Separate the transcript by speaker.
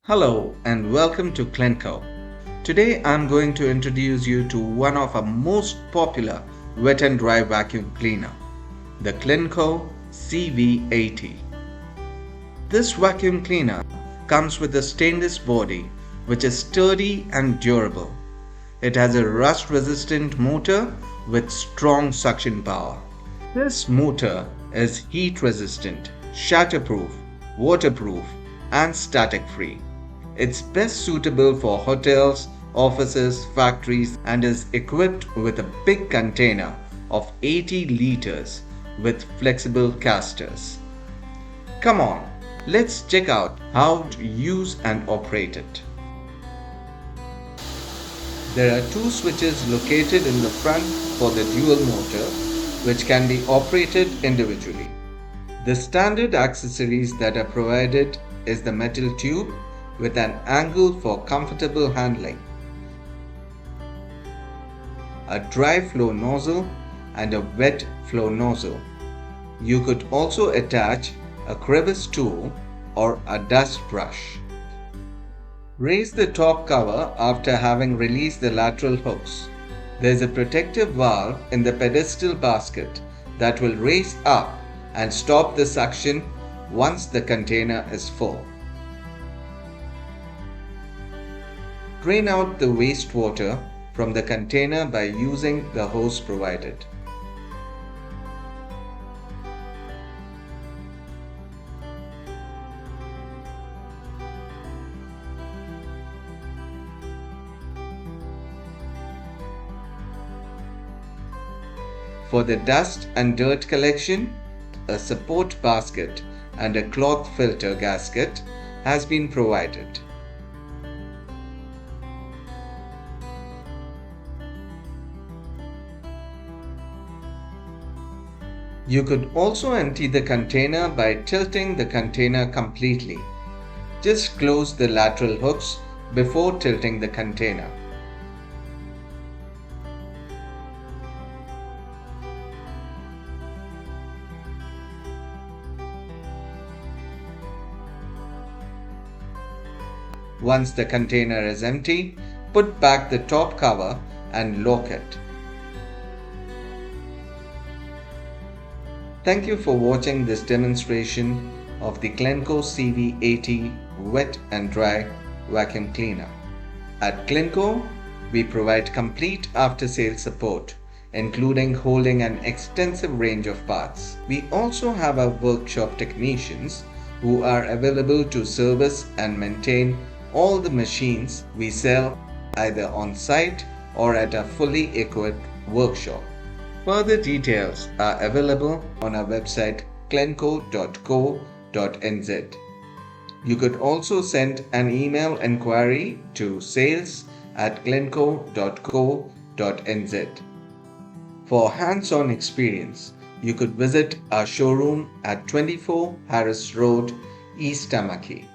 Speaker 1: Hello and welcome to Clenco. Today I'm going to introduce you to one of our most popular wet and dry vacuum cleaner, the Clenco CV80. This vacuum cleaner comes with a stainless body which is sturdy and durable. It has a rust-resistant motor with strong suction power. This motor is heat-resistant, shatterproof, waterproof, and static-free. It's best suitable for hotels, offices, factories, and is equipped with a big container of 80 liters with flexible casters. Come on, let's check out how to use and operate it. There are two switches located in the front for the dual motor, which can be operated individually. The standard accessories that are provided is the metal tube with an angle for comfortable handling, a dry flow nozzle and a wet flow nozzle. You could also attach a crevice tool or a dust brush. Raise the top cover after having released the lateral hooks. There is a protective valve in the pedestal basket that will raise up and stop the suction once the container is full. Drain out the wastewater from the container by using the hose provided. For the dust and dirt collection, a support basket and a cloth filter gasket has been provided. You could also empty the container by tilting the container completely. Just close the lateral hooks before tilting the container. Once the container is empty, put back the top cover and lock it. Thank you for watching this demonstration of the ClencoCV80 wet and dry vacuum cleaner. At Clenco, we provide complete after-sales support, including holding an extensive range of parts. We also have our workshop technicians who are available to service and maintain all the machines we sell either on site or at a fully equipped workshop. Further details are available on our website clenco.co.nz. You could also send an email inquiry to sales@clenco.co.nz. For hands-on experience, you could visit our showroom at 24 Harris Road, East Tamaki.